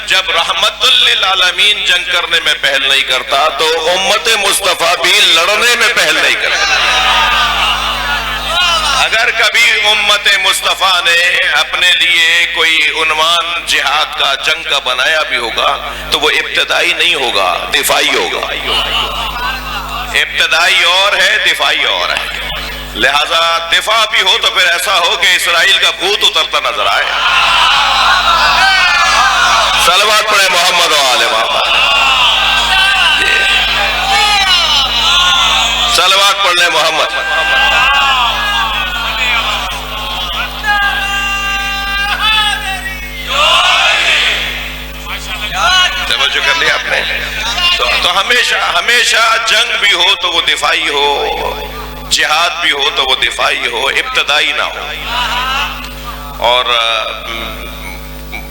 جب رحمت للعالمین جنگ کرنے میں پہل نہیں کرتا تو امت مصطفیٰ بھی لڑنے میں پہل نہیں کرتا۔ اگر کبھی امت مصطفیٰ نے اپنے لیے کوئی عنوان جہاد کا جنگ کا بنایا بھی ہوگا تو وہ ابتدائی نہیں ہوگا، دفاعی ہوگا۔ ابتدائی اور ہے، دفاعی اور ہے۔ لہذا دفاع بھی ہو تو پھر ایسا ہو کہ اسرائیل کا بھوت اترتا نظر آئے۔ صلوات پڑھے محمد و آل محمد، صلوات پڑھ لیں محمد۔ توجہ کر لیا آپ نے؟ تو ہمیشہ جنگ بھی ہو تو وہ دفاعی ہو، جہاد بھی ہو تو وہ دفاعی ہو، ابتدائی نہ ہو۔ اور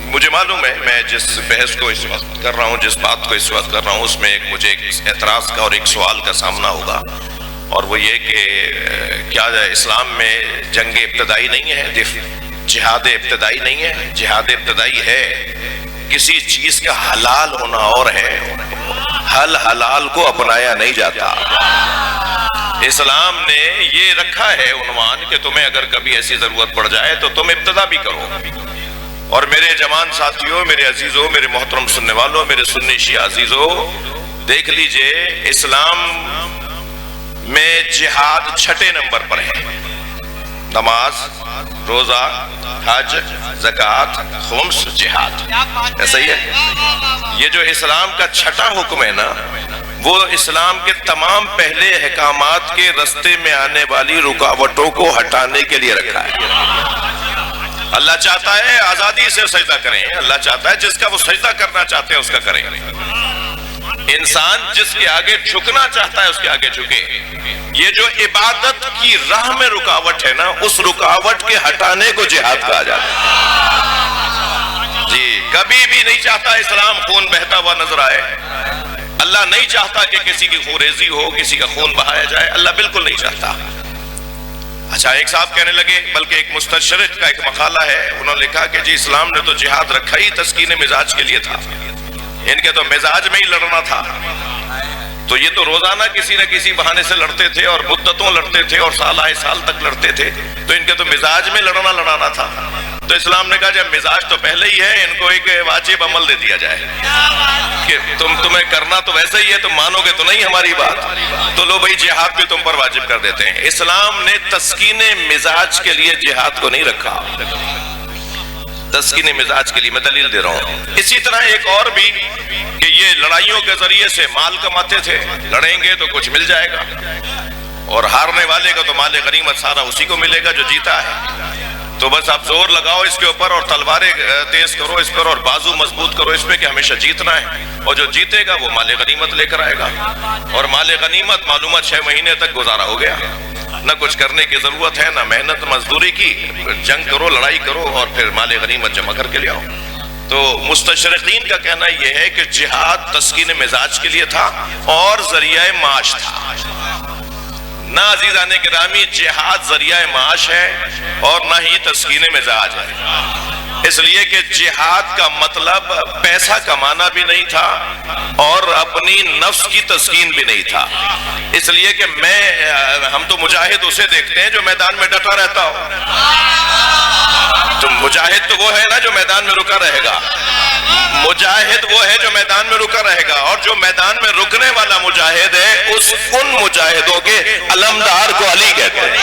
مجھے معلوم ہے میں جس بحث کو اس وقت کر رہا ہوں، جس بات کو اس وقت کر رہا ہوں، اس میں مجھے ایک اعتراض کا اور ایک سوال کا سامنا ہوگا، اور وہ یہ کہ کیا اسلام میں جنگ ابتدائی نہیں ہے، جہاد ابتدائی نہیں ہے؟ جہاد ابتدائی ہے۔ کسی چیز کا حلال ہونا اور ہے، حلال کو اپنایا نہیں جاتا۔ اسلام نے یہ رکھا ہے عنوان کہ تمہیں اگر کبھی ایسی ضرورت پڑ جائے تو تم ابتدا بھی کرو۔ اور میرے جوان ساتھیوں، میرے عزیزوں، میرے محترم سننے والوں، میرے سنی شیعہ عزیزوں، دیکھ لیجئے اسلام میں جہاد چھٹے نمبر پر ہے۔ نماز، روزہ، حج، زکوٰۃ، خمس، جہاد، ایسا ہی ہے۔ یہ جو اسلام کا چھٹا حکم ہے نا، وہ اسلام کے تمام پہلے احکامات کے رستے میں آنے والی رکاوٹوں کو ہٹانے کے لیے رکھا ہے۔ اللہ چاہتا ہے آزادی سے سجدہ کریں، اللہ چاہتا ہے جس کا وہ سجدہ کرنا چاہتے ہیں اس کا کریں۔ انسان جس کے آگے جھکنا چاہتا ہے اس کے آگے جھکے۔ یہ جو عبادت کی راہ میں رکاوٹ ہے نا، اس رکاوٹ کے ہٹانے کو جہاد کہا جاتا ہے۔ جی، کبھی بھی نہیں چاہتا اسلام خون بہتا ہوا نظر آئے۔ اللہ نہیں چاہتا کہ کسی کی خوریزی ہو، کسی کا خون بہایا جائے، اللہ بالکل نہیں چاہتا۔ اچھا، ایک صاحب کہنے لگے، بلکہ ایک مستشرق کا ایک مقالہ ہے، انہوں نے لکھا کہ جی اسلام نے تو جہاد رکھا ہی تسکین مزاج کے لیے تھا، ان کے تو مزاج میں ہی لڑنا تھا، تو یہ تو روزانہ کسی نہ کسی بہانے سے لڑتے تھے اور مدتوں لڑتے تھے اور سال آئے سال تک لڑتے تھے، تو ان کے تو مزاج میں لڑانا تھا۔ تو اسلام نے کہا جب مزاج تو پہلے ہی ہے، ان کو ایک واجب عمل دے دیا جائے کہ تمہیں کرنا تو ویسے ہی ہے، تم مانو گے تو نہیں ہماری بات، تو لو بھائی جہاد بھی تم پر واجب کر دیتے ہیں۔ اسلام نے تسکین مزاج کے لیے جہاد کو نہیں رکھا، تسکین مزاج کے لیے، میں دلیل دے رہا ہوں۔ اسی طرح ایک اور بھی کہ یہ لڑائیوں کے ذریعے سے مال کماتے تھے، لڑیں گے تو کچھ مل جائے گا، اور ہارنے والے کا تو مال غنیمت سارا اسی کو ملے گا جو جیتا ہے، تو بس آپ زور لگاؤ اس کے اوپر اور تلواریں تیز کرو اس پر اور بازو مضبوط کرو اس پہ کہ ہمیشہ جیتنا ہے، اور جو جیتے گا وہ مال غنیمت لے کر آئے گا، اور مال غنیمت معلومات 6 مہینے تک گزارا ہو گیا، نہ کچھ کرنے کی ضرورت ہے، نہ محنت مزدوری کی، جنگ کرو، لڑائی کرو اور پھر مال غنیمت جمع کر کے لے آؤ۔ تو مستشرقین کا کہنا یہ ہے کہ جہاد تسکین مزاج کے لیے تھا اور ذریعہ معاش تھا۔ نہ عزیزان گرامی جہاد ذریعہ معاش ہے اور نہ ہی تسکین مزاج ہے، اس لیے کہ جہاد کا مطلب پیسہ کمانا بھی نہیں تھا اور اپنی نفس کی تسکین بھی نہیں تھا، اس لیے کہ ہم تو مجاہد اسے دیکھتے ہیں جو میدان میں ڈٹا رہتا ہو، تو مجاہد تو وہ ہے نا جو میدان میں رکا رہے گا، مجاہد وہ ہے جو میدان میں رکا رہے گا، اور جو میدان میں رکنے والا مجاہد ہے ان مجاہدوں کے علمدار کو علی کہتے ہیں۔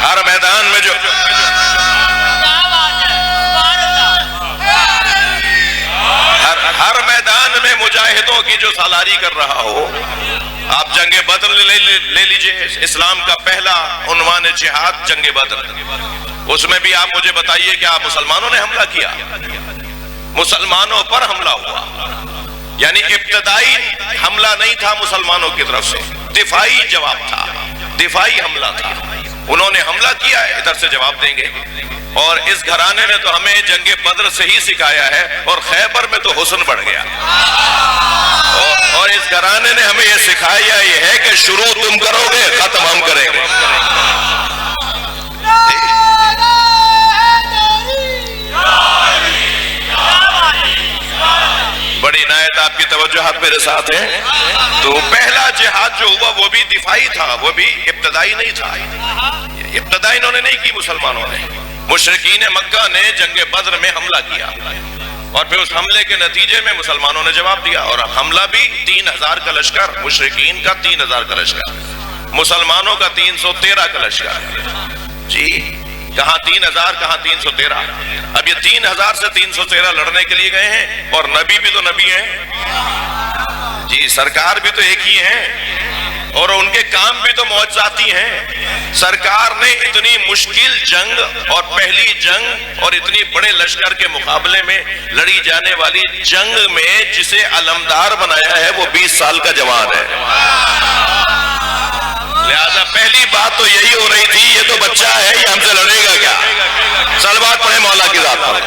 ہر میدان میں ہر میدان میں مجاہدوں کی جو سالاری کر رہا ہو، آپ جنگ بدر لے لیجئے، اسلام کا پہلا عنوان جہاد جنگ بدر، اس میں بھی آپ مجھے بتائیے کہ آپ مسلمانوں نے حملہ کیا، مسلمانوں پر حملہ ہوا، یعنی ابتدائی حملہ نہیں تھا مسلمانوں کی طرف سے، دفاعی جواب تھا، دفاعی حملہ تھا، انہوں نے حملہ کیا ہے، ادھر سے جواب دیں گے، اور اس گھرانے نے تو ہمیں جنگ بدر سے ہی سکھایا ہے، اور خیبر میں تو حسن بڑھ گیا، اور اس گھرانے نے ہمیں یہ سکھایا یہ ہے کہ شروع تم کرو گے ختم ہم کریں گے۔ میرے ساتھ ہیں؟ تو پہلا جہاد جو ہوا وہ بھی دفاعی تھا، وہ بھی ابتدائی نہیں تھا، ابتدائی انہوں نے نہیں کی مسلمانوں نے۔ مشرکین مکہ نے جنگ بدر میں حملہ کیا اور پھر اس حملے کے نتیجے میں مسلمانوں نے جواب دیا، اور حملہ بھی 3000 کا لشکر، مشرکین کا 3000 کا لشکر، مسلمانوں کا 313 کا لشکر۔ جی کہاں 3000 کہاں 313۔ اب یہ 3000 سے 313 لڑنے کے لیے گئے ہیں، اور نبی بھی تو نبی ہیں جی، سرکار بھی تو ایک ہی ہیں، اور ان کے کام بھی تو معجزاتی ہیں۔ سرکار نے اتنی مشکل جنگ اور پہلی جنگ اور اتنی بڑے لشکر کے مقابلے میں لڑی جانے والی جنگ میں جسے علمدار بنایا ہے وہ 20 سال کا جوان ہے۔ لہذا پہلی بات تو یہی ہو رہی تھی، یہ تو بچہ ہے، یہ ہم سے لڑے گا کیا؟ صلوات پڑھیں مولا کی ذات پر۔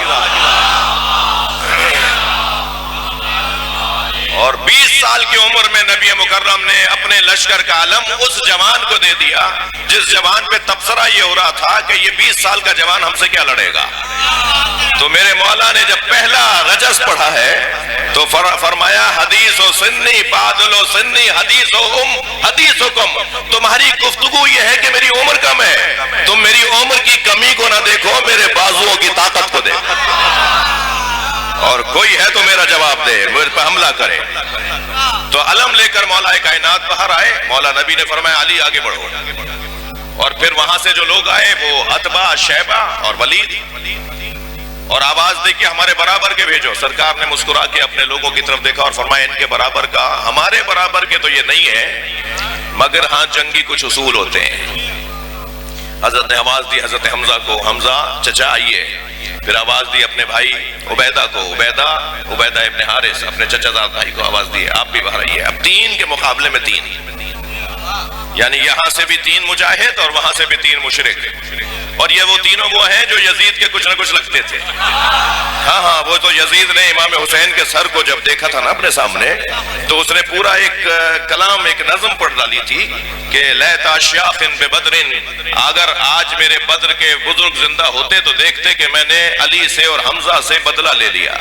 اور 20 سال کی عمر میں نبی مکرم نے اپنے لشکر کا علم اس جوان کو دے دیا جس جوان پہ تبصرہ یہ ہو رہا تھا کہ یہ 20 سال کا جوان ہم سے کیا لڑے گا۔ تو میرے مولا نے جب پہلا رجز پڑھا ہے تو فرمایا حدیث و سنی بادل و سنی حدیث حدیثکم، تمہاری گفتگو یہ ہے کہ میری عمر کم ہے، تم میری عمر کی کمی کو نہ دیکھو، میرے بازوؤں کی طاقت کو دیکھو، اور کوئی ہے تو میرا جواب دے، میرے پہ حملہ کرے۔ تو علم لے کر مولا کائنات باہر آئے، مولا نبی نے فرمایا علی آگے بڑھو، اور پھر وہاں سے جو لوگ آئے وہ عتبہ، شیبہ اور ولید، اور آواز دے کے ہمارے برابر کے بھیجو۔ سرکار نے مسکرا کے اپنے لوگوں کی طرف دیکھا اور فرمایا ان کے برابر کا، ہمارے برابر کے تو یہ نہیں ہے، مگر ہاں جنگی کچھ اصول ہوتے ہیں۔ حضرت نے آواز دی حضرت حمزہ کو، حمزہ چچا آئیے، پھر آواز دی اپنے بھائی عبیدہ کو، عبیدہ ابن حارث اپنے چچا زاد بھائی کو آواز دی آپ بھی باہر آئیے۔ اب 3 کے مقابلے میں 3، یعنی یہاں سے بھی 3 مجاہد اور وہاں سے بھی 3 مشرک، اور یہ وہ تینوں وہ ہیں جو یزید کے کچھ نہ کچھ لگتے تھے۔ ہاں وہ تو یزید نے امام حسین کے سر کو جب دیکھا تھا نا اپنے سامنے، تو اس نے پورا ایک کلام، ایک نظم پڑھ ڈالی تھی کہ لیتا شیاخ ببدر، اگر آج میرے بدر کے بزرگ زندہ ہوتے تو دیکھتے کہ میں نے علی سے اور حمزہ سے بدلہ لے لیا،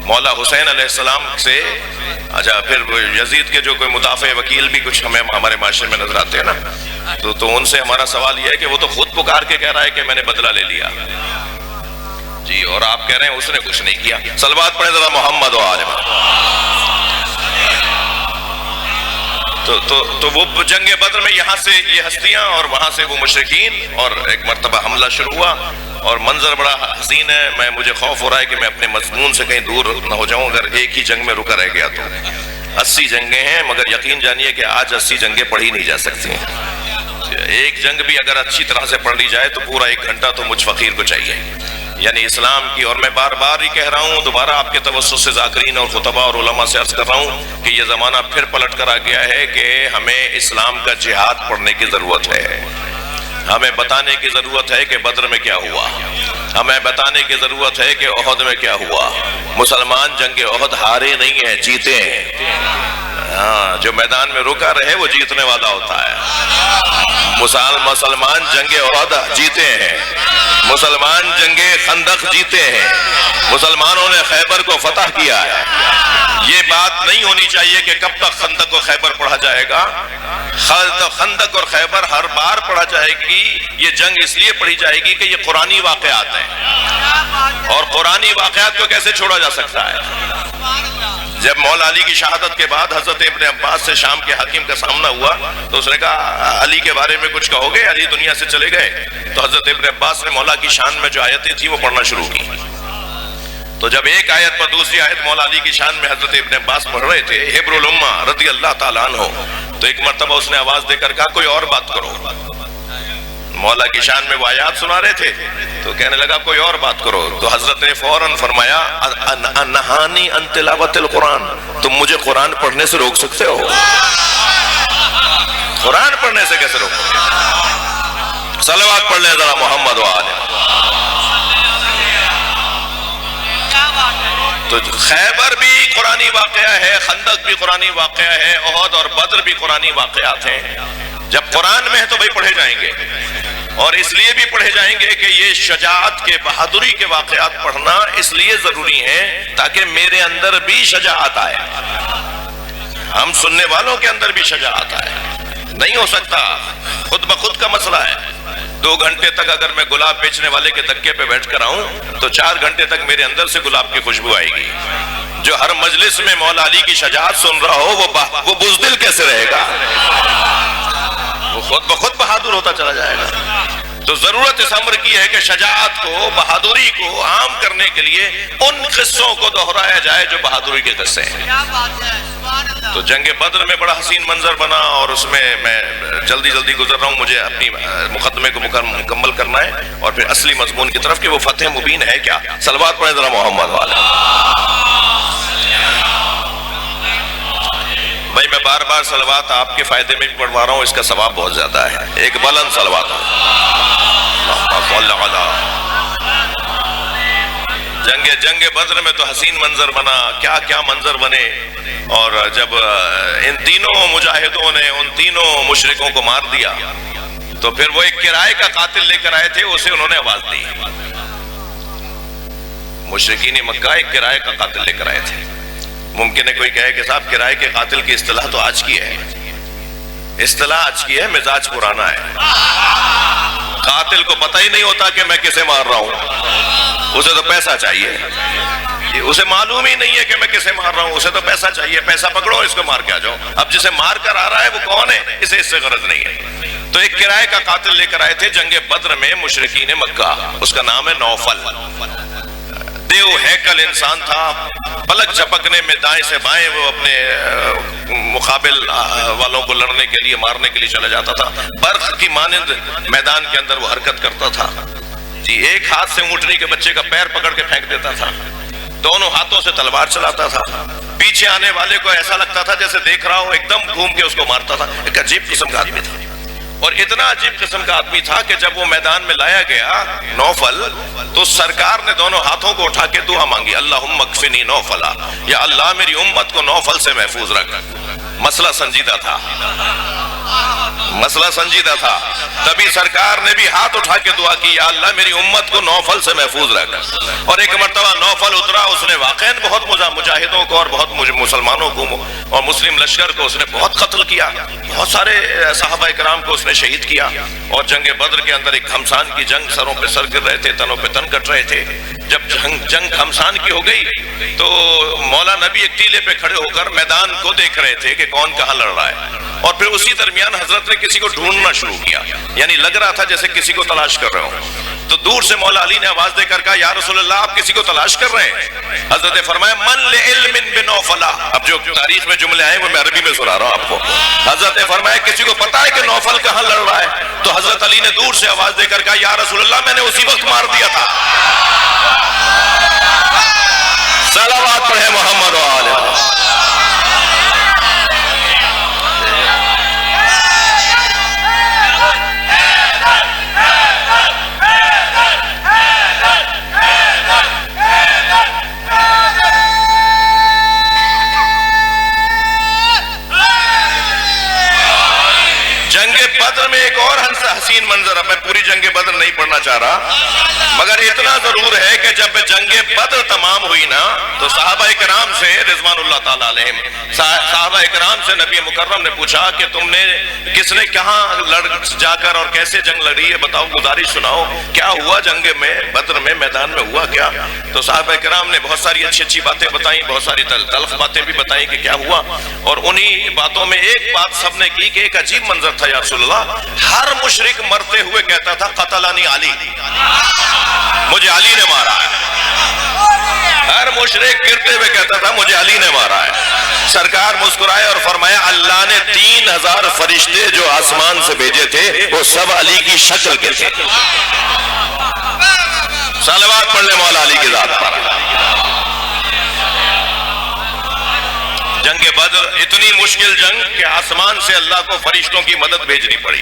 مولا حسین علیہ السلام سے۔ اچھا پھر یزید کے جو کوئی مدافع وکیل بھی کچھ ہمیں ہمارے معاشرے میں نظر آتے ہیں نا، تو ان سے ہمارا سوال یہ ہے کہ وہ تو خود پکار کے کہہ رہا ہے کہ میں نے بدلہ لے لیا جی، اور آپ کہہ رہے ہیں اس نے کچھ نہیں کیا۔ صلوات پڑھیں ذرا محمد و آل محمد۔ تو وہ جنگ بدر میں یہاں سے یہ ہستیاں اور وہاں سے وہ مشرکین، اور ایک مرتبہ حملہ شروع ہوا، اور منظر بڑا حسین ہے، مجھے خوف ہو رہا ہے کہ میں اپنے مضمون سے کہیں دور نہ ہو جاؤں اگر ایک ہی جنگ میں رکا رہ گیا تو۔ 80 جنگیں ہیں، مگر یقین جانیے کہ آج 80 جنگیں پڑھی نہیں جا سکتی ہیں۔ ایک جنگ بھی اگر اچھی طرح سے پڑھ لی جائے تو پورا 1 گھنٹہ تو مجھ فقیر کو چاہیے، یعنی اسلام کی۔ اور میں بار بار ہی کہہ رہا ہوں، دوبارہ آپ کے توسط سے ذاکرین اور خطباء اور علماء سے عرض کر رہا ہوں کہ یہ زمانہ پھر پلٹ کر آ گیا ہے کہ ہمیں اسلام کا جہاد پڑھنے کی ضرورت ہے۔ ہمیں بتانے کی ضرورت ہے کہ بدر میں کیا ہوا، ہمیں بتانے کی ضرورت ہے کہ احد میں کیا ہوا۔ مسلمان جنگ احد ہارے نہیں ہیں، جیتے ہیں۔ ہاں جو میدان میں رکا رہے وہ جیتنے والا ہوتا ہے۔ مسلمان جنگ احد جیتے ہیں، مسلمان جنگ خندق جیتے ہیں، مسلمانوں نے خیبر کو فتح کیا ہے۔ یہ بات نہیں ہونی چاہیے کہ کب تک خندق و خیبر پڑھا جائے گا۔ خندق اور خیبر ہر بار پڑھا جائے گی، یہ جنگ اس لیے پڑھی جائے گی کہ یہ قرآنی واقعات ہیں، اور قرآنی واقعات کو کیسے چھوڑا جا سکتا ہے؟ جب مولا علی کی شہادت کے بعد حضرت ابن عباس سے شام کے حاکم کا سامنا ہوا تو اس نے کہا علی کے بارے میں کچھ کہو گے؟ علی دنیا سے چلے گئے۔ تو حضرت ابن عباس نے مولا کی شان میں جو آیتیں تھی وہ پڑھنا شروع کی۔ تو جب ایک آیت پر دوسری آیت مولا علی کی شان میں حضرت ابن عباس پڑھ رہے تھے، حبر الامہ رضی اللہ تعالیٰ عنہ، تو ایک مرتبہ اس نے آواز دے کر کہا کوئی اور بات کرو۔ مولا کی شان میں وہ آیات سنا رہے تھے تو کہنے لگا کوئی اور بات کرو، تو حضرت نے فوراً فرمایا انہانی ان تلاوت القرآن، تم مجھے قرآن پڑھنے سے روک سکتے ہو؟ قرآن پڑھنے سے کیسے روکو گے؟ صلوات پڑھ لیں ذرا محمد و آل۔ تو خیبر بھی قرآنی واقعہ ہے، خندق بھی قرآنی واقعہ ہے، احد اور بدر بھی قرآنی واقعات ہیں۔ جب قرآن میں ہے تو بھائی پڑھے جائیں گے، اور اس لیے بھی پڑھے جائیں گے کہ یہ شجاعت کے، بہادری کے واقعات پڑھنا اس لیے ضروری ہے تاکہ میرے اندر بھی شجاعت آئے۔ ہم سننے والوں کے اندر بھی شجاعت ہے، نہیں ہو سکتا، خود بخود کا مسئلہ ہے۔ 2 گھنٹے تک اگر میں گلاب بیچنے والے کے دکے پہ بیٹھ کر آؤں تو 4 گھنٹے تک میرے اندر سے گلاب کی خوشبو آئے گی۔ جو ہر مجلس میں مولا علی کی شجاعت سن رہا ہو وہ بزدل کیسے رہے گا؟ وہ خود بخود بہادر ہوتا چلا جائے گا۔ تو ضرورت اس امر کی ہے کہ شجاعت کو، بہادری کو عام کرنے کے لیے ان قصوں کو دہرایا جائے جو بہادری کے قصے ہیں۔ تو جنگ بدر میں بڑا حسین منظر بنا، اور اس میں جلدی گزر رہا ہوں، مجھے اپنی مقدمے کو مکمل کرنا ہے اور پھر اصلی مضمون کی طرف کہ وہ فتح مبین ہے کیا۔ صلوات پڑھیں ذرا محمد والے۔ بھائی میں بار بار صلوات آپ کے فائدے میں بھی پڑھوا رہا ہوں، اس کا ثواب بہت زیادہ ہے، ایک بلند صلوات ہو۔ جنگ بدر میں تو حسین منظر بنا، کیا منظر بنے، اور جب ان تینوں مجاہدوں نے ان تینوں مشرکوں کو مار دیا تو پھر وہ ایک کرائے کا قاتل لے کر آئے تھے، اسے انہوں نے آواز دی۔ مشرکین مکہ ایک کرائے کا قاتل لے کر آئے تھے۔ ممکن ہے کوئی کہے کہ صاحب کرائے کے قاتل کی اصطلاح تو آج کی ہے، اصطلاح آج کی ہے، مزاج پرانا ہے۔ قاتل کو پتہ ہی نہیں ہوتا کہ میں کسے مار رہا ہوں، اسے تو پیسہ چاہیے، اسے معلوم ہی نہیں ہے کہ میں کسے مار رہا ہوں، اسے تو پیسہ چاہیے، پیسہ پکڑو اس کو مار کے آ جاؤ۔ اب جسے مار کر آ رہا ہے وہ کون ہے، اسے اس سے غرض نہیں ہے۔ تو ایک کرائے کا قاتل لے کر آئے تھے جنگ بدر میں مشرکین مکہ، اس کا نام ہے نوفل۔ دیو ہیکل انسان تھا، پلک جھپکنے میں دائیں سے بائیں وہ اپنے مقابل والوں کو لڑنے کے لیے، مارنے کے لیے چلا جاتا تھا۔ برق کی مانند میدان کے اندر وہ حرکت کرتا تھا جی، ایک ہاتھ سے اونٹنی کے بچے کا پیر پکڑ کے پھینک دیتا تھا، دونوں ہاتھوں سے تلوار چلاتا تھا، پیچھے آنے والے کو ایسا لگتا تھا جیسے دیکھ رہا ہو، ایک دم گھوم کے اس کو مارتا تھا۔ ایک عجیب قسم کا آدمی تھا، اور اتنا عجیب قسم کا آدمی تھا کہ جب وہ میدان میں لایا گیا نوفل تو سرکار نے دونوں ہاتھوں کو اٹھا کے دعا مانگی، اللہم اکفنی نوفلا، یا اللہ میری امت کو نوفل سے محفوظ رکھ۔ مسئلہ سنجیدہ تھا، مسئلہ سنجیدہ تھا، تبھی سرکار نے بھی ہاتھ اٹھا کے دعا کی، یا اللہ میری امت کو نوفل سے محفوظ رکھ۔ اور ایک مرتبہ نوفل اترا، اس نے واقعاً بہت مجاہدوں کو اور بہت مسلمانوں کو اور مسلم لشکر کو اس نے بہت قتل کیا، بہت سارے صحابہ کرام کو اس نے شہید کیا، اور جنگ بدر کے اندر ایک گھمسان کی جنگ، سروں پہ سر گر رہے تھے، تنوں پہ تن کٹ رہے تھے۔ جب جنگ گھمسان کی ہو گئی تو مولا نبی ایک ٹیلے پہ کھڑے ہو کر میدان کو دیکھ رہے تھے کہ کون کہاں لڑ رہا ہے، اور پھر اسی درمیان حضرت نے کسی کو ڈھونڈنا شروع کیا، یعنی لگ رہا تھا جیسے کسی کو تلاش کر رہے ہوں۔ تو دور سے مولا علی نے آواز دے کر کہا، یا رسول اللہ آپ کسی کو تلاش کر رہے ہیں؟ حضرت نے فرمایا، من لعلم بنوفلا۔ اب جو تاریخ میں جملے آئے وہ میں عربی میں سنا رہا ہوں آپ کو۔ حضرت نے فرمایا کسی کو پتا ہے کہ نوفل کہاں لڑ رہا ہے؟ تو حضرت علی نے دور سے آواز دے کر کہا، یا رسول اللہ میں نے اسی وقت مار دیا تھا۔ صلوات پڑھے محمد و آلہ۔ جنگ بدر میں ایک اور حسین منظر، اب میں پوری جنگ بدر نہیں پڑھنا چاہ رہا، مگر اتنا ضرور ہے کہ جب جنگ بدر تمام ہوئی نا تو صحابہ کرام سے رضوان اللہ تعالیٰ علیہم، صحابہ کرام سے نبی مکرم نے پوچھا کہ تم نے کس نے کہاں لڑ جا کر اور کیسے جنگ لڑی ہے، بتاؤ، گزارش سناؤ، کیا ہوا جنگ میں بدر میں، میدان میں ہوا کیا؟ تو صحابہ کرام نے بہت ساری اچھی باتیں بتائیں، بہت ساری تلخ باتیں بھی بتائیں کہ کیا ہوا، اور انہی باتوں میں ایک بات سب نے کی کہ ایک عجیب منظر تھا یا رسول اللہ، ہر مشرک مرتے ہوئے کہتا تھا قتلانی علی، مجھے علی نے مارا ہے۔ ہر مشرک گرتے ہوئے کہتا تھا مجھے علی نے مارا ہے۔ سرکار مسکرائے اور فرمایا، اللہ نے 3000 فرشتے جو آسمان سے بھیجے تھے وہ سب علی کی شکل کے تھے۔ صلوات پڑھ لیں مولا علی کی ذات پر۔ جنگ بدر اتنی مشکل جنگ کہ آسمان سے اللہ کو فرشتوں کی مدد بھیجنی پڑی۔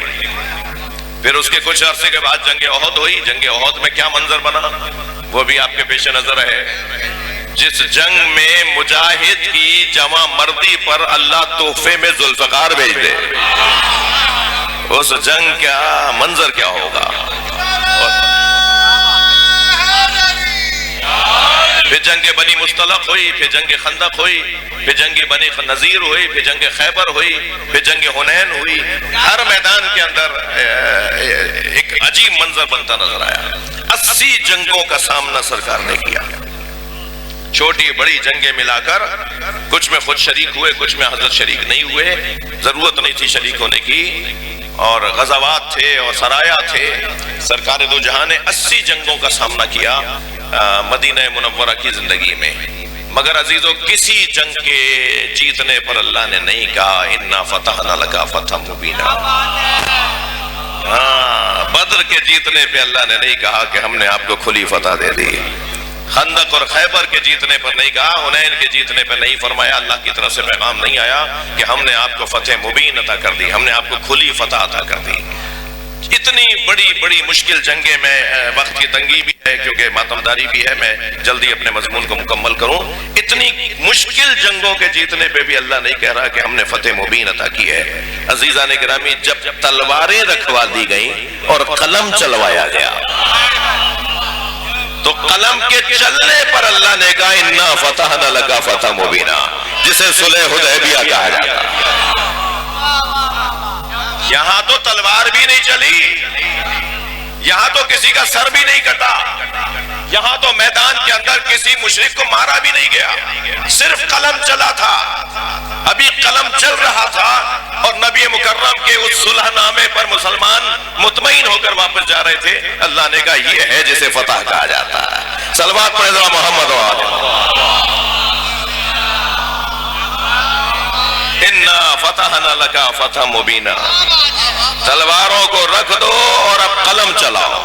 پھر اس کے کچھ عرصے کے بعد جنگ احد ہوئی۔ جنگ احد میں کیا منظر بنا وہ بھی آپ کے پیش نظر ہے۔ جس جنگ میں مجاہد کی جمع مردی پر اللہ تحفے میں ذوالفقار بھیج دے، اس جنگ کا منظر کیا ہوگا؟ پھر جنگ بنی مستلق ہوئی، پھر جنگ خندق ہوئی، پھر جنگ بنی نذیر ہوئی، پھر جنگ خیبر ہوئی، پھر جنگ حنین ہوئی۔ ہر میدان کے اندر ایک عجیب منظر بنتا نظر آیا۔ 80 جنگوں کا سامنا سرکار نے کیا، چھوٹی بڑی جنگیں ملا کر، کچھ میں خود شریک ہوئے، کچھ میں حضرت شریک نہیں ہوئے، ضرورت نہیں تھی شریک ہونے کی، اور غزوات تھے اور سرایا تھے۔ سرکار دو جہاں نے 80 جنگوں کا سامنا کیا مدینہ منورہ کی زندگی میں، مگر عزیزو کسی جنگ کے جیتنے پر اللہ نے نہیں کہا انا فتحنا لک فتحا مبینا۔ بدر کے جیتنے پہ اللہ نے نہیں کہا کہ ہم نے آپ کو کھلی فتح دے دی، خندق اور خیبر کے جیتنے پر نہیں کہا، حنین کے جیتنے پر نہیں فرمایا، اللہ کی طرف سے پیغام نہیں آیا کہ ہم نے آپ کو فتح مبین عطا کر دی، ہم نے آپ کو کھلی فتح عطا کر دی۔ اتنی بڑی بڑی مشکل جنگیں، میں وقت کی تنگی بھی ہے کیونکہ ماتمداری بھی ہے، میں جلدی اپنے مضمون کو مکمل کروں، اتنی مشکل جنگوں کے جیتنے پہ بھی اللہ نہیں کہہ رہا کہ ہم نے فتح مبین عطا کی ہے۔ عزیزان گرامی، جب تلواریں رکھوا دی گئیں اور قلم چلوایا گیا تو قلم کے چلنے پر اللہ نے کہا انا فتحنا لک فتحا مبینا، جسے صلح حدیبیہ کہا جاتا۔ یہاں تو تلوار بھی نہیں چلی، یہاں تو کسی کا سر بھی نہیں کٹا، یہاں تو میدان کے اندر کسی مشرک کو مارا بھی نہیں گیا، صرف قلم چلا تھا۔ ابھی قلم چل رہا تھا اور نبی مکرم کے اس صلح نامے پر مسلمان مطمئن ہو کر واپس جا رہے تھے۔ اللہ نے کہا یہ ہے جسے فتح کہا جاتا ہے۔ صلوات پڑھیں ذرا محمد و آل انا فتحنا لک فتحا مبینا۔ تلواروں کو رکھ دو اور اب قلم چلاؤ۔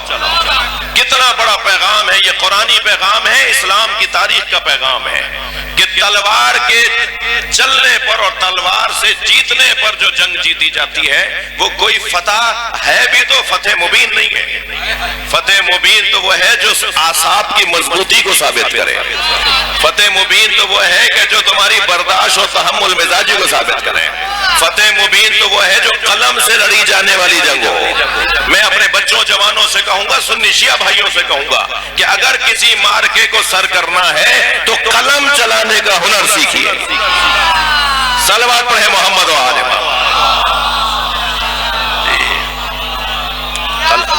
کتنا بڑا پیغام ہے یہ، قرآنی پیغام ہے، اسلام کی تاریخ کا پیغام ہے کہ تلوار کے چلنے پر اور تلوار سے جیتنے پر جو جنگ جیتی جاتی ہے وہ کوئی فتح ہے بھی تو فتح مبین نہیں ہے۔ فتح مبین تو وہ ہے جو اعصاب کی مضبوطی کو ثابت کرے، فتح مبین تو وہ ہے کہ جو تمہاری برداشت اور تحمل مزاجی کو ثابت کرے، فتح مبین تو وہ ہے جو قلم سے لڑی جانے والی جنگ ہو۔ میں اپنے بچوں جوانوں سے کہوں گا، سنی شیعہ بھائیوں سے کہوں گا کہ اگر کسی مارکے کو سر کرنا ہے تو قلم چلانے کا ہنر سیکھیے۔ صلوات پڑھیں محمد و آل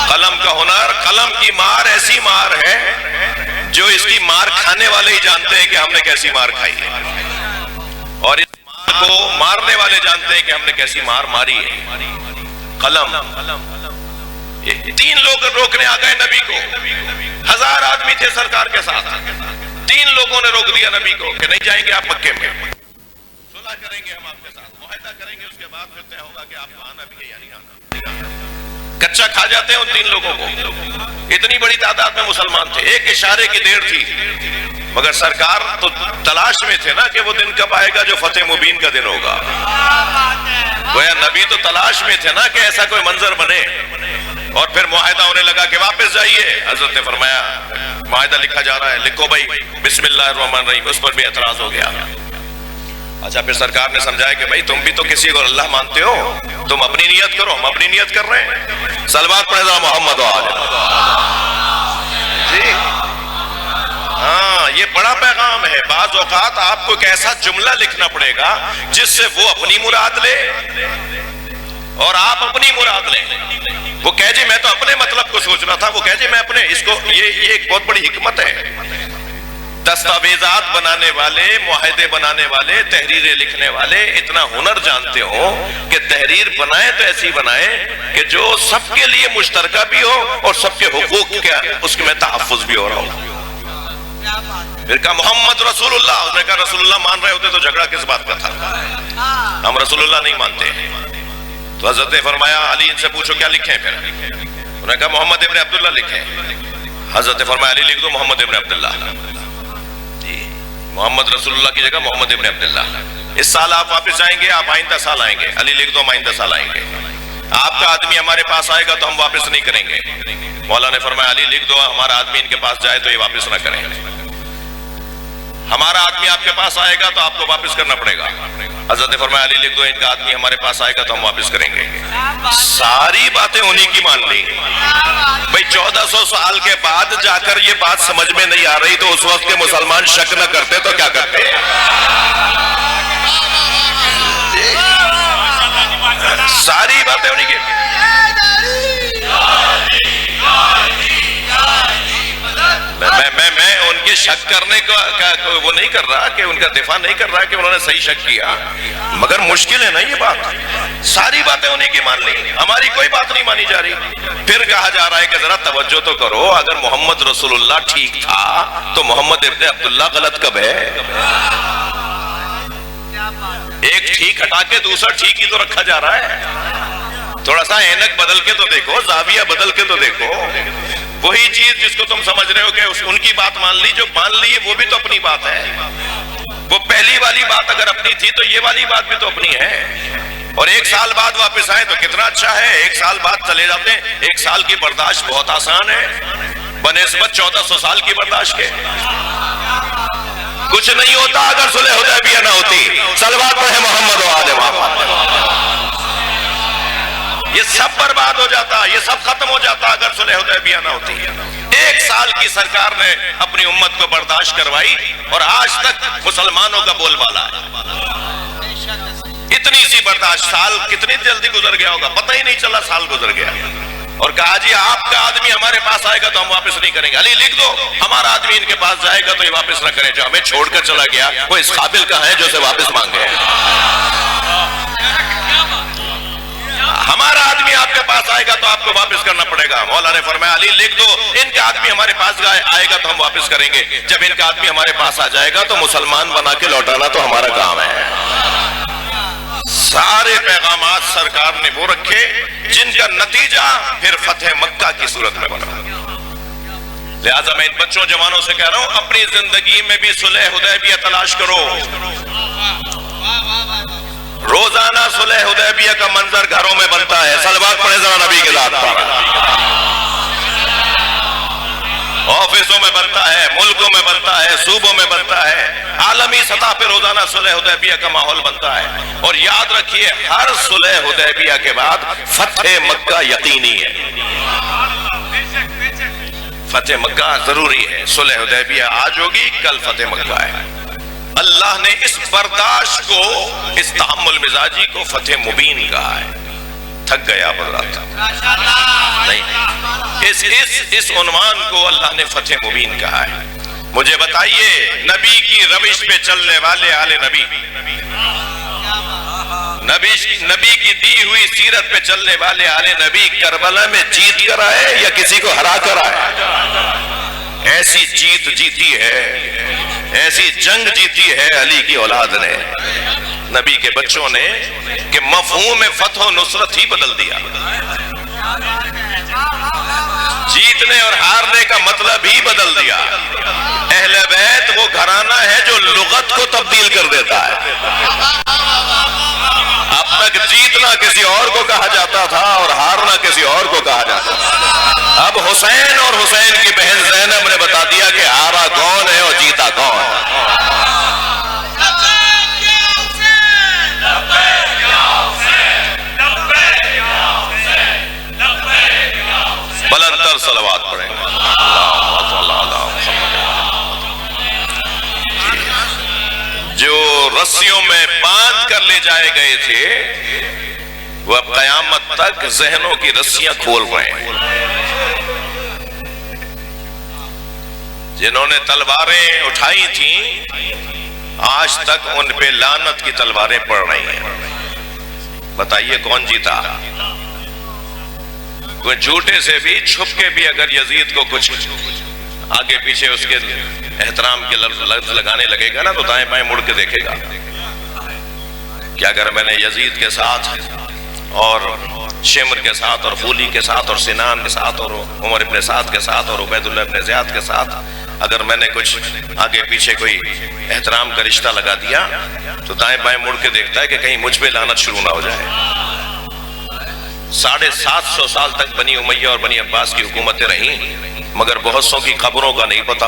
قلم کا ہنر، قلم کی مار ایسی مار ہے جو اس کی مار کھانے والے ہی جانتے ہیں کہ ہم نے کیسی مار کھائی ہے، اور اس مار کو مارنے والے جانتے ہیں کہ ہم نے کیسی مار ماری ہے۔ قلم، 3 لوگ روکنے آ گئے نبی کو، 1000 آدمی تھے سرکار کے ساتھ، 3 لوگوں نے روک دیا نبی کو کہ نہیں جائیں گے آپ مکے میں، صلح کریں گے ہم آپ کے ساتھ، معاہدہ کریں گے، اس کے بعد پھر طے ہوگا کہ آپ کو آنا بھی ہے یا نہیں آنا۔ کچا کھا جاتے ہیں ان 3 لوگوں کو، اتنی بڑی تعداد میں مسلمان تھے، ایک اشارے کی دیر تھی، مگر سرکار تو تلاش میں تھے نا کہ وہ دن کب آئے گا جو فتح مبین کا دن ہوگا۔ گویا نبی تو تلاش میں تھے نا کہ ایسا کوئی منظر بنے، اور پھر معاہدہ ہونے لگا کہ واپس جائیے۔ حضرت نے فرمایا معاہدہ لکھا جا رہا ہے، لکھو بھائی بسم اللہ الرحمن الرحیم، اس پر بھی اعتراض ہو گیا۔ اچھا پھر سرکار نے سمجھایا کہ بھائی تم بھی تو کسی کو اللہ مانتے ہو، تم اپنی نیت کرو، ہم اپنی نیت کر رہے ہیں۔ صلوات پڑھیں ذرا محمد و آل جی۔ ہاں یہ بڑا پیغام ہے۔ بعض اوقات آپ کو ایک ایسا جملہ لکھنا پڑے گا جس سے وہ اپنی مراد لے اور آپ اپنی مراد لیں۔ وہ کہے جی میں تو اپنے مطلب کو سوچ رہا تھا، وہ کہے جی میں اپنے، اس کو یہ ایک بہت بڑی حکمت ہے۔ دستاویزات بنانے والے، معاہدے بنانے والے، تحریریں لکھنے والے اتنا ہنر جانتے ہوں کہ تحریر بنائیں تو ایسی بنائیں کہ جو سب کے لیے مشترکہ بھی ہو اور سب کے حقوق کے اس میں تحفظ بھی ہو رہا ہو۔ پھر کہا محمد رسول اللہ، اس نے کہا رسول اللہ مان رہے ہوتے تو جھگڑا کس بات کا تھا، ہم رسول اللہ نہیں مانتے۔ تو حضرت نے فرمایا علی ان سے پوچھو کیا لکھیں، پھر انہوں نے کہا محمد ابن عبداللہ لکھیں۔ حضرت نے فرمایا علی لکھ دو محمد ابن عبداللہ، محمد رسول اللہ کی جگہ محمد ابن عبداللہ۔ اس سال آپ واپس جائیں گے، آپ آئندہ سال آئیں گے، علی لکھ دو ہم آئندہ سال آئیں گے۔ آپ کا آدمی ہمارے پاس آئے گا تو ہم واپس نہیں کریں گے۔ مولا نے فرمایا علی لکھ دو ہمارا آدمی ان کے پاس جائے تو یہ واپس نہ کریں۔ ہمارا آدمی آپ کے پاس آئے گا تو آپ کو واپس کرنا پڑے گا. حضرت فرمایا علی لکھ دو ان کا آدمی ہمارے پاس آئے گا تو ہم واپس کریں گے. ساری باتیں انہی کی مان لی. بھئی 1400 سال کے بعد جا کر یہ بات سمجھ میں نہیں آ رہی تو اس وقت کے مسلمان شک نہ کرتے تو کیا کرتے؟ ساری باتیں انہی کی. میں ان کے شک کرنے کا وہ نہیں کر رہا کہ ان کا دفاع نہیں کر رہا کہ انہوں نے صحیح شک کیا، مگر مشکل ہے نا یہ بات. ساری باتیں انہی کی مان لی، ہماری کوئی بات نہیں مانی جا رہی. پھر کہا جا رہا ہے کہ ذرا توجہ تو کرو، اگر محمد رسول اللہ ٹھیک تھا تو محمد ابن عبداللہ غلط کب ہے؟ ایک ٹھیک ہٹا کے دوسرا ٹھیک ہی تو رکھا جا رہا ہے. تھوڑا سا اینک بدل کے تو دیکھو، زاویہ بدل کے تو دیکھو. وہی چیز جس کو تم سمجھ رہے ہو کہ ان کی بات مان لی، جو مان لی وہ بھی تو اپنی بات ہے. وہ پہلی والی بات اگر اپنی تھی تو یہ والی بات بھی تو اپنی ہے. اور 1 سال بعد واپس آئے تو کتنا اچھا ہے. 1 سال بعد چلے جاتے ہیں. 1 سال کی برداشت بہت آسان ہے بنسبت 1400 سال کی برداشت کے. کچھ نہیں ہوتا اگر صلح حدیبیہ نہ ہوتی. صلوات پڑھے محمد و آل محمد. یہ سب برباد ہو جاتا، یہ سب ختم ہو جاتا اگر صلح حدیبیہ نہ ہوتی. 1 سال کی سرکار نے اپنی امت کو برداشت کروائی اور آج تک مسلمانوں کا بول بالا ہے. اتنی سی برداشت. سال کتنی جلدی گزر گیا ہوگا، پتہ ہی نہیں چلا سال گزر گیا. اور کہا جی آپ کا آدمی ہمارے پاس آئے گا تو ہم واپس نہیں کریں گے. علی لکھ دو ہمارا آدمی ان کے پاس جائے گا تو یہ واپس نہ کریں. جو ہمیں چھوڑ کر چلا گیا وہ اس قابل کا ہے جو اسے واپس مانگے. ہمارا آدمی آپ کے پاس آئے گا تو آپ کو واپس کرنا پڑے گا. مولا نے فرمایا علی لکھ دو ان کا آدمی ہمارے پاس آئے گا تو ہم واپس کریں گے. جب ان کا آدمی ہمارے پاس آ جائے گا تو مسلمان بنا کے لوٹانا تو ہمارا کام ہے. سارے پیغامات سرکار نے وہ رکھے جن کا نتیجہ پھر فتح مکہ کی صورت میں بنا. لہٰذا میں ان بچوں جوانوں سے کہہ رہا ہوں اپنی زندگی میں بھی صلح حدیبیہ تلاش کرو. روزانہ صلح حدیبیہ کا منظر گھروں میں بنتا ہے. صلوات پڑھے ذرا نبی کے ذات پر. آفسوں میں بنتا ہے، ملکوں میں بنتا ہے، صوبوں میں بنتا ہے. عالمی سطح پہ روزانہ صلح حدیبیہ کا ماحول بنتا ہے. اور یاد رکھیے ہر صلح حدیبیہ کے بعد فتح مکہ یقینی ہے. فتح مکہ ضروری ہے. صلح حدیبیہ آج ہوگی، کل فتح مکہ ہے. اللہ نے اس برداشت کو، اس تحمل مزاجی کو فتح مبین کہا ہے. تھک گیا برداشت نہیں، اس عنوان کو اللہ نے فتح مبین کہا ہے. مجھے بتائیے نبی کی روش پہ چلنے والے آل نبی، نبی کی دی ہوئی سیرت پہ چلنے والے آل نبی کربلا میں جیت کر آئے یا کسی کو ہرا کر آئے؟ ایسی جیت جیتی ہے، ایسی جنگ جیتی ہے علی کی اولاد نے، نبی کے بچوں نے، کہ مفہوم فتح و نصرت ہی بدل دیا. جیتنے اور ہارنے کا مطلب ہی بدل دیا. اہل بیت وہ گھرانہ ہے جو لغت کو تبدیل کر دیتا ہے. اب تک جیتنا کسی اور کو کہا جاتا تھا اور ہارنا کسی اور کو کہا جاتا تھا. اب حسین اور حسین کی بہن زینب نے بتا دیا کہ ہارا کون ہے اور جیتا کون ہے. بلندر صلوات پڑھیں گے. جو رسیوں میں باندھ کر لے جائے گئے تھے وہ اب قیامت تک ذہنوں کی رسیاں کھول رہے ہیں. جنہوں نے تلواریں اٹھائی تھیں آج تک ان پہ لعنت کی تلواریں پڑ رہی ہیں. بتائیے کون جیتا؟ کوئی جھوٹے سے بھی چھپ کے بھی اگر یزید کو کچھ آگے پیچھے اس کے احترام کے لفظ لگانے لگے گا نا تو دائیں بائیں مڑ کے دیکھے گا کہ اگر میں نے یزید کے ساتھ اور شمر کے ساتھ اور خولی کے ساتھ اور سنان کے ساتھ اور عمر ابن سعد کے ساتھ اور عبید اللہ ابن زیاد کے ساتھ اگر میں نے کچھ آگے پیچھے کوئی احترام کا رشتہ لگا دیا تو دائیں بائیں مڑ کے دیکھتا ہے کہ کہیں مجھ پہ لعنت شروع نہ ہو جائے. 750 سال تک بنی امیہ اور بنی عباس کی حکومتیں رہیں، مگر بہت سو کی قبروں کا نہیں پتا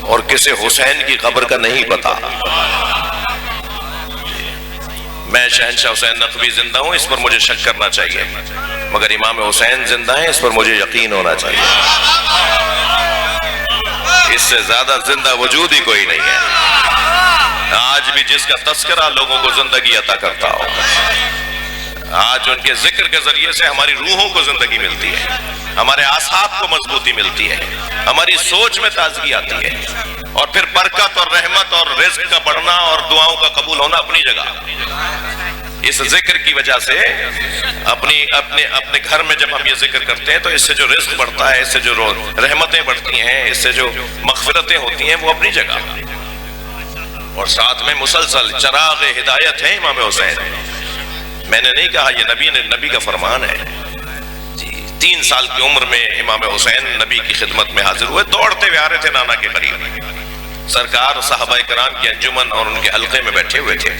اور کسی حسین کی قبر کا نہیں پتا۔ میں شہنشاہ حسین نقوی زندہ ہوں، اس پر مجھے شک کرنا چاہیے، مگر امام حسین زندہ ہیں، اس پر مجھے یقین ہونا چاہیے۔ اس سے زیادہ زندہ وجود ہی کوئی نہیں ہے، آج بھی جس کا تذکرہ لوگوں کو زندگی عطا کرتا ہو۔ آج ان کے ذکر کے ذریعے سے ہماری روحوں کو زندگی ملتی ہے، ہمارے اعصاب کو مضبوطی ملتی ہے، ہماری سوچ میں تازگی آتی ہے، اور پھر برکت اور رحمت اور رزق کا بڑھنا اور دعاؤں کا قبول ہونا اپنی جگہ۔ اس ذکر کی وجہ سے اپنے گھر میں جب ہم یہ ذکر کرتے ہیں تو اس سے جو رزق بڑھتا ہے، اس سے جو رحمتیں بڑھتی ہیں، اس سے جو مغفرتیں ہوتی ہیں، وہ اپنی جگہ۔ اور ساتھ میں مسلسل چراغ ہدایت ہے امام حسین۔ میں نے نہیں کہا، یہ نبی کا فرمان ہے۔ 3 سال کی عمر میں امام حسین نبی کی خدمت میں حاضر ہوئے، دوڑتے ہوئے آ رہے تھے نانا کے قریب۔ سرکار صحابہ کرام کی انجمن اور ان کے حلقے میں بیٹھے ہوئے تھے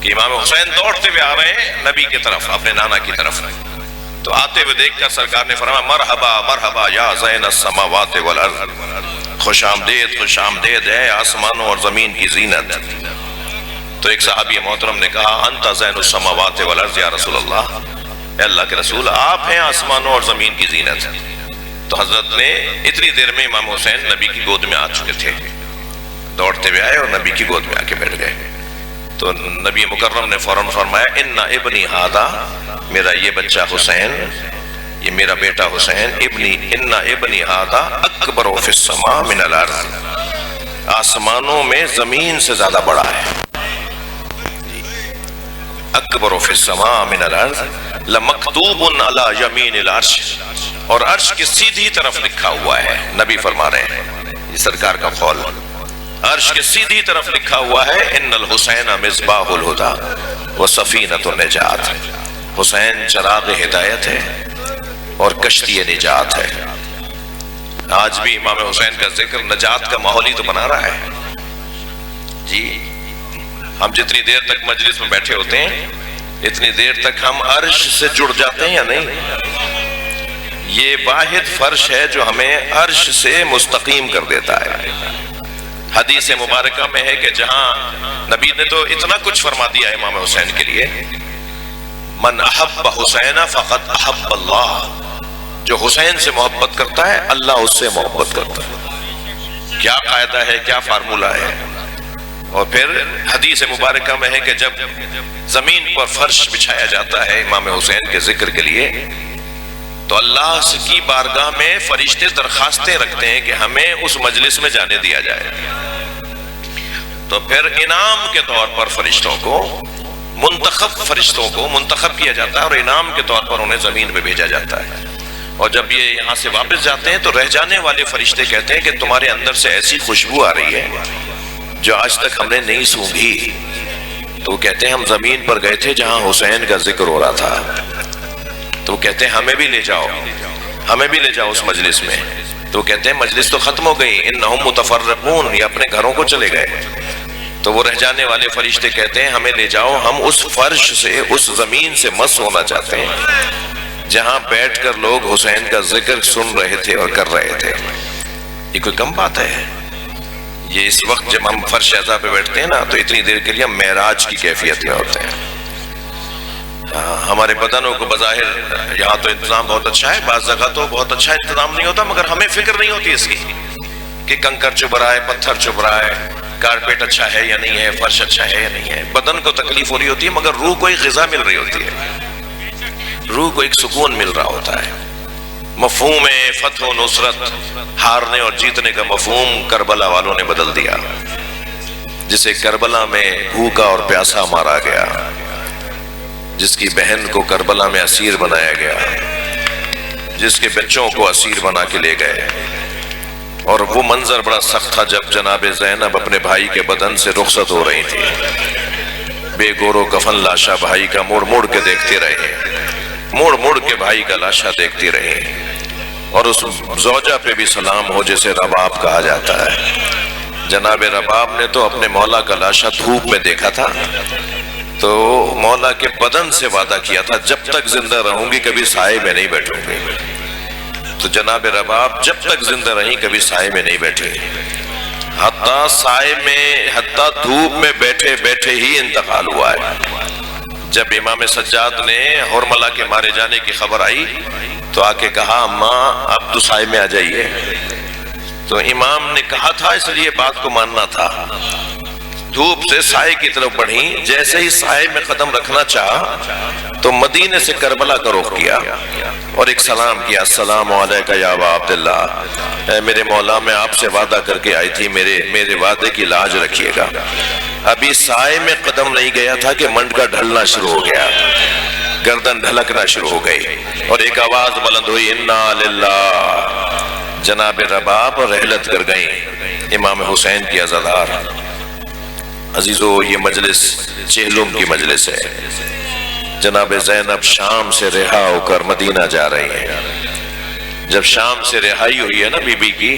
کہ امام حسین دوڑتے ہوئے آ رہے ہیں نبی کی طرف، اپنے نانا کی طرف۔ تو آتے ہوئے دیکھ کر سرکار نے فرمایا، مرحبا مرحبا یا زین السماوات والارض، خوش آمدید خوش آمدید ہے آسمانوں اور زمین کی زینت۔ تو ایک صحابی محترم نے کہا، انت زین السماوات والارض یا رسول اللہ، اے اللہ کے رسول آپ ہیں آسمانوں اور زمین کی زینت۔ تو حضرت نے اتنی دیر میں امام حسین نبی کی گود میں آ چکے تھے، دوڑتے ہوئے آئے اور نبی کی گود میں آ کے بیٹھ گئے۔ تو نبی مکرم نے فوراً فرمایا، ان ابنی ہادا، میرا یہ بچہ حسین، یہ میرا بیٹا حسین، ان ابنی ہادا اکبر فی السماء من الارض، آسمانوں میں زمین سے زیادہ بڑا ہے۔ اکبر فی السماء من الارض لمکتوب علی یمین العرش، اور عرش کی سیدھی طرف لکھا ہوا ہے، نبی فرما رہے ہیں، یہ سرکار کا قول، عرش کے سیدھی طرف لکھا ہوا ہے، ان الحسین مصباح الہدی وسفینۃ النجات، حسین چراغ ہدایت ہے اور کشتی نجات ہے۔ آج بھی امام حسین کا ذکر نجات کا ماحول ہی تو بنا رہا ہے۔ جی ہم جتنی دیر تک مجلس میں بیٹھے ہوتے ہیں، اتنی دیر تک ہم عرش سے جڑ جاتے ہیں یا نہیں؟ یہ واحد فرش ہے جو ہمیں عرش سے مستقیم کر دیتا ہے۔ حدیث مبارکہ میں ہے کہ جہاں نبی نے تو اتنا کچھ فرما دیا امام حسین کے لیے، من احب حسین فقد احب اللہ، جو حسین سے محبت کرتا ہے اللہ اس سے محبت کرتا ہے۔ کیا قاعدہ ہے، کیا فارمولہ ہے۔ اور پھر حدیث مبارکہ میں ہے کہ جب زمین پر فرش بچھایا جاتا ہے امام حسین کے ذکر کے لیے، تو اللہ کی بارگاہ میں فرشتے درخواستیں رکھتے ہیں کہ ہمیں اس مجلس میں جانے دیا جائے۔ تو پھر انعام کے طور پر فرشتوں کو، منتخب فرشتوں کو منتخب کیا جاتا ہے اور انعام کے طور پر انہیں زمین پہ بھیجا جاتا ہے۔ اور جب یہ یہاں سے واپس جاتے ہیں تو رہ جانے والے فرشتے کہتے ہیں کہ تمہارے اندر سے ایسی خوشبو آ رہی ہے جو آج تک ہم نے نہیں سونگھی۔ تو وہ کہتے ہیں ہم زمین پر گئے تھے جہاں حسین کا ذکر ہو رہا تھا، تو وہ کہتے ہیں ہمیں بھی لے جاؤ، ہمیں بھی لے جاؤ اس مجلس میں۔ تو وہ کہتے ہیں مجلس تو ختم ہو گئی، انہم متفرقون، یہ اپنے گھروں کو چلے گئے۔ تو وہ رہ جانے والے فرشتے کہتے ہیں ہمیں لے جاؤ، ہم اس فرش سے، اس زمین سے مس ہونا چاہتے ہیں جہاں بیٹھ کر لوگ حسین کا ذکر سن رہے تھے اور کر رہے تھے۔ یہ کوئی کم بات ہے؟ یہ اس وقت جب ہم فرش اعضاء پہ بیٹھتے ہیں نا، تو اتنی دیر کے لیے ہم معراج کی کیفیت میں ہوتے ہیں۔ ہمارے بدنوں کو بظاہر یہاں تو انتظام بہت اچھا ہے، بعض جگہ تو بہت اچھا انتظام نہیں ہوتا، مگر ہمیں فکر نہیں ہوتی اس کی کہ کنکر چبھ رہا ہے، پتھر چبھ رہا ہے، کارپیٹ اچھا ہے یا نہیں ہے، فرش اچھا ہے یا نہیں ہے۔ بدن کو تکلیف ہو رہی ہوتی ہے مگر روح کو ایک غذا مل رہی ہوتی ہے، روح کو ایک سکون مل رہا ہوتا ہے۔ مفہوم فتح و نصرت، ہارنے اور جیتنے کا مفہوم کربلا والوں نے بدل دیا، جسے کربلا میں بھوکا اور پیاسا مارا گیا، جس کی بہن کو کربلا میں اسیر بنایا گیا، جس کے بچوں کو اسیر بنا کے لے گئے۔ اور وہ منظر بڑا سخت تھا جب جناب زینب اپنے بھائی کے بدن سے رخصت ہو رہی تھی، بے گور و کفن لاشا بھائی کا مڑ مڑ کے دیکھتے رہے، مڑ مڑ کے بھائی کا لاشا دیکھتی رہی، اور اس زوجہ پہ بھی سلام ہو جسے رباب کہا جاتا ہے۔ جناب رباب نے تو اپنے مولا کا لاشا دھوپ میں دیکھا تھا، تو مولا کے بدن سے وعدہ کیا تھا جب تک زندہ رہوں گی کبھی سائے میں نہیں بیٹھوں گی. تو جناب رباب جب تک زندہ رہیں کبھی سائے میں نہیں بیٹھے، حتیٰ سائے میں، حتیٰ دھوپ میں بیٹھے بیٹھے ہی انتقال ہوا ہے. جب امام سجاد نے حرملہ کے مارے جانے کی خبر آئی تو آ کے کہا اماں آپ تو سائے میں آ جائیے. تو امام نے کہا تھا اس لیے بات کو ماننا تھا. دھوپ سے سائے کی طرف بڑھی، جیسے ہی سائے میں قدم رکھنا چاہا تو مدینے سے کربلا کا رخ کیا اور ایک سلام کیا، السلام علیکہ یا ابا عبداللہ، اے میرے مولا میں آپ سے وعدہ کر کے آئی تھی، میرے وعدے کی لاج رکھیے گا. ابھی سائے میں قدم نہیں گیا تھا کہ منڈکا ڈھلنا شروع ہو گیا، گردن ڈھلکنا شروع ہو گئی اور ایک آواز بلند ہوئی، انا للہ. جناب رباب رحلت کر گئیں امام حسین کی عزادار. عزیزو یہ مجلس چہلم کی مجلس ہے. جناب زینب شام سے رہا ہو کر مدینہ جا رہی ہیں. جب شام سے رہائی ہوئی ہے نا بی بی کی،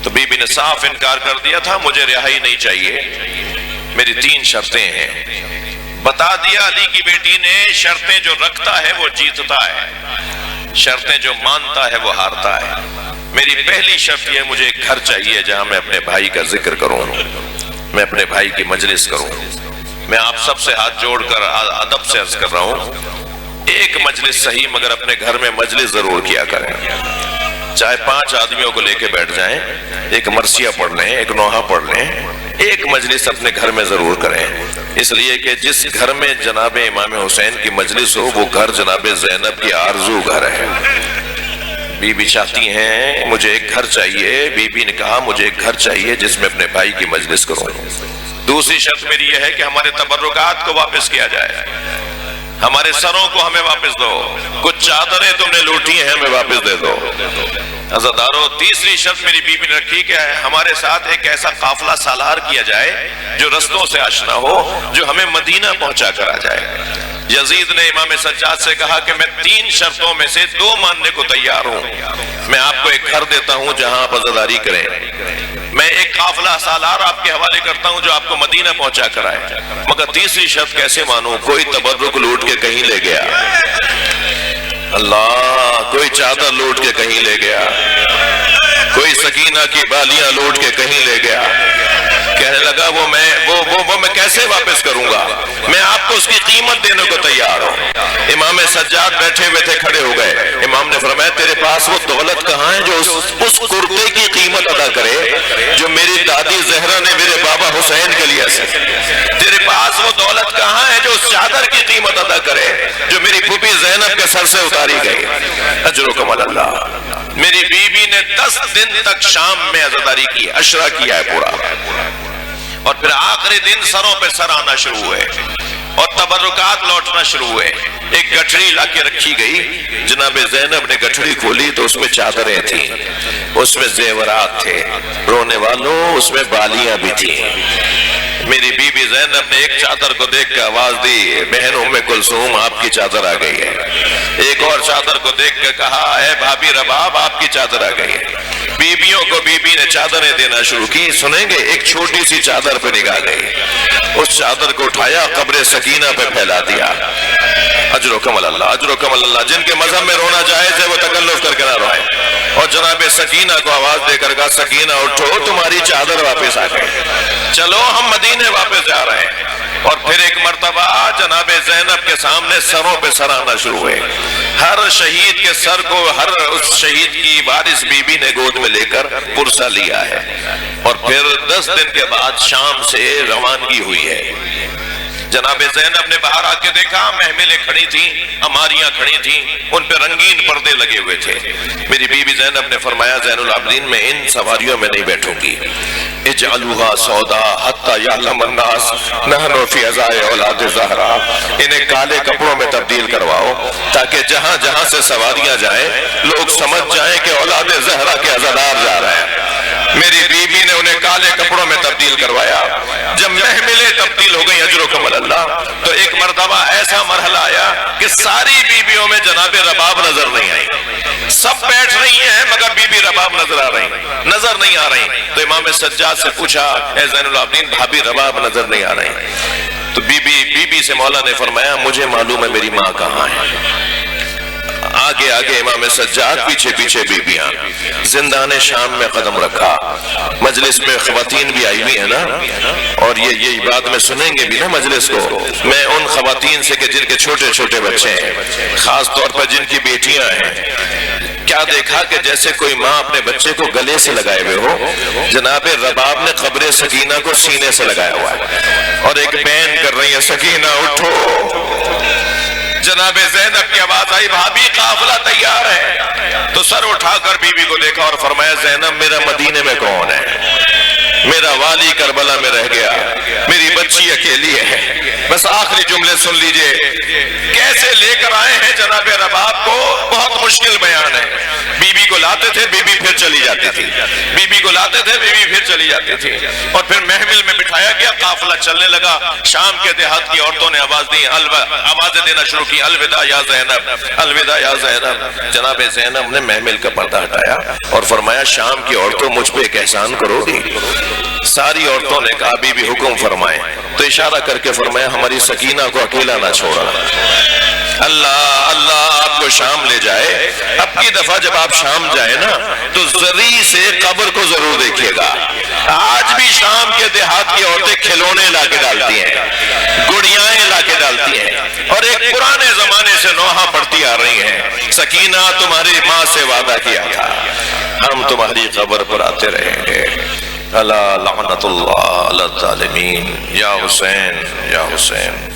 تو بی بی نے صاف انکار کر دیا تھا مجھے رہائی نہیں چاہیے، میری 3 شرطیں ہیں. بتا دیا علی کی بیٹی نے شرطیں جو رکھتا ہے وہ جیتتا ہے، شرطیں جو مانتا ہے وہ ہارتا ہے. میری پہلی شرط یہ مجھے ایک گھر چاہیے جہاں میں اپنے بھائی کا ذکر کروں، میں اپنے بھائی کی مجلس کروں. میں آپ سب سے ہاتھ جوڑ کر ادب سے عرض کر رہا ہوں، ایک مجلس صحیح مگر اپنے گھر میں مجلس ضرور کیا کریں. چاہے 5 آدمیوں کو لے کے بیٹھ جائیں، ایک مرثیہ پڑھ لیں، ایک نوحہ پڑھ لیں، ایک مجلس اپنے گھر میں ضرور کریں. اس لیے کہ جس گھر میں جناب امام حسین کی مجلس ہو وہ گھر جناب زینب کی آرزو گھر ہے. بی بی چاہتی ہیں مجھے ایک گھر چاہیے. بی بی نے کہا مجھے ایک گھر چاہیے جس میں اپنے بھائی کی مجلس کروں. دوسری شرط میری یہ ہے کہ ہمارے تبرکات کو واپس کیا جائے، ہمارے سروں کو ہمیں واپس دو، کچھ چادریں تم نے لوٹی ہیں ہمیں واپس دے دو. عزادارو تیسری شرط میری بی بی نے رکھی کہ ہمارے ساتھ ایک ایسا قافلہ سالار کیا جائے جو رستوں سے آشنا ہو، جو ہمیں مدینہ پہنچا کر آ جائے. یزید نے امام سجاد سے کہا کہ میں 3 شرطوں میں سے 2 ماننے کو تیار ہوں. میں آپ کو ایک گھر دیتا ہوں جہاں آپ عزاداری کریں، میں ایک قافلہ سالار آپ کے حوالے کرتا ہوں جو آپ کو مدینہ پہنچا کر آئے، مگر تیسری شرط کیسے مانوں؟ کوئی تبرک لوٹ کے کہیں لے گیا، اللہ کوئی چادر لوٹ کے کہیں لے گیا، کوئی سکینہ کی بالیاں لوٹ کے کہیں لے گیا. کہنے لگا وہ میں کیسے واپس کروں گا؟ میں آپ کو اس کی قیمت دینے کو تیار ہوں. امام سجاد بیٹھے ہوئے تھے، کھڑے ہو گئے. امام نے فرمایا تیرے پاس وہ دولت کہاں ہے جو اس کرتے کی قیمت ادا کرے جو میری دادی زہرا نے میرے بابا حسین کے لیے سے؟ تیرے پاس وہ دولت کہاں ہے جو اس چادر کی قیمت ادا کرے جو میری پھوپھی زینب کے سر سے اتاری گئی؟ اجرکم اللہ. میری بیوی نے 10 دن تک شام میں عزاداری کی، عشرہ کیا ہے پورا، اور پھر آخری دن سروں پہ سر آنا شروع ہوئے اور تبرکات لوٹنا شروع ہوئے. ایک گٹھڑی لا کے رکھی گئی، جناب زینب نے گٹھڑی کھولی تو اس میں چادریں تھیں، اس میں زیورات تھے. رونے والوں اس میں بالیاں بھی تھیں. میری بی بی زینب نے ایک چادر کو دیکھ کے آواز دی، بہن ام کلثوم آپ کی چادر آ گئی ہے. ایک اور چادر کو دیکھ کے کہا، اے بھابی رباب آپ کی چادر آ گئی ہے. بیبیوں کو بی بی نے چادریں دینا شروع کی. سنیں گے ایک چھوٹی سی چادر پہ نگاہ گئی، اس چادر کو اٹھایا قبر سکینہ پہ پھیلا دیا. اجرکم اللہ، اجرکم اللہ. جن کے مذہب میں رونا جائز ہے وہ تکلف کر کے نہ روئے. اور جناب سکینہ کو آواز دے کر کہا سکینہ اٹھو تمہاری چادر واپس آ گئی، چلو ہم مدینے واپس جا رہے ہیں. اور پھر ایک مرتبہ جناب زینب کے سامنے سروں پہ سر آنا شروع ہوئے. ہر شہید کے سر کو ہر اس شہید کی وارث بی بی نے گود میں لے کر پرسہ لیا ہے. اور پھر 10 دن کے بعد شام سے روانگی ہوئی ہے. جناب زینب نے باہر آ کے دیکھا محملیں کھڑی تھیں، اماریاں کھڑی تھیں، ان پہ رنگین پردے لگے ہوئے تھے. میری بی بی زینب نے فرمایا زین العابدین میں ان سواریوں میں نہیں بیٹھوں گی. اجعلوها سودا حتی یعلم الناس نحن فی عزائے اولاد زہرا. انہیں کالے کپڑوں میں تبدیل کرواؤ تاکہ جہاں جہاں سے سواریاں جائیں لوگ سمجھ جائیں کہ اولاد زہرا کے عزادار جا رہے ہیں. میری بی بی نے انہیں کالے کپڑوں میں تبدیل کروایا. جب محملیں تبدیل ہو گئی اجرکم اللہ، تو ایک مرتبہ ایسا مرحلہ آیا کہ ساری بیویوں میں جناب رباب نظر نہیں آئی. سب بیٹھ رہی ہیں مگر بی بی رباب نظر نہیں آ رہی. تو امام سجاد سے پوچھا اے زین العابدین بھابی رباب نظر نہیں آ رہی؟ تو بی بی سے مولا نے فرمایا مجھے معلوم ہے میری ماں کہاں ہے. آگے آگے امام سجاد، پیچھے پیچھے بیبیاں. زندان شام میں قدم رکھا. مجلس میں خواتین بھی آئی ہوئی ہیں نا، اور یہی بات میں سنیں گے بھی نا مجلس کو. میں ان خواتین سے کہ جن کے چھوٹے چھوٹے بچے ہیں، خاص طور پر جن کی بیٹیاں ہیں، کیا دیکھا کہ جیسے کوئی ماں اپنے بچے کو گلے سے لگائے ہوئے ہو. جناب رباب نے قبر سکینہ کو سینے سے لگایا ہوا ہے اور ایک بین کر رہی ہے سکینہ اٹھو. جناب زینب کی آواز آئی بھابی قافلہ تیار ہے. تو سر اٹھا کر بی بی کو دیکھا اور فرمایا زینب میرا مدینے میں کون ہے؟ میرا والی کربلا میں رہ گیا، میری بچی اکیلی ہے. بس آخری جملے سن لیجئے. کیسے لے کر آئے ہیں جناب رباب کو، بہت مشکل بیان ہے. بی بی کو لاتے تھے، بی بی پھر چلی جاتی تھی. بی بی کو لاتے تھے، بی بی پھر چلی جاتی تھی. اور پھر محمل میں بٹھایا گیا، قافلہ چلنے لگا. شام کے دیہات کی عورتوں نے آواز دی، آوازیں دینا شروع کی، الوداع یا زینب، الوداع یا زینب. جناب زینب نے محمل کا پردہ ہٹایا اور فرمایا شام کی عورتوں مجھ پہ ایک احسان کرو گی؟ ساری عورتوں نے کہا بی بی حکم فرمائے. تو اشارہ کر کے فرمایا ہماری سکینہ کو اکیلا نہ چھوڑا. اللہ اللہ آپ کو شام لے جائے. اب کی دفعہ جب آپ شام جائے نا تو زری سے قبر کو ضرور دیکھیے گا. آج بھی شام کے دیہات کی عورتیں کھلونے لا کے ڈالتی ہیں، گڑیاں لا کے ڈالتی ہیں، اور ایک پرانے زمانے سے نوحہ پڑھتی آ رہی ہیں سکینہ تمہاری ماں سے وعدہ کیا تھا ہم تمہاری قبر پر آتے رہیں گے. اللہ لعنت اللہ علی الظالمین. یا حسین یا حسین.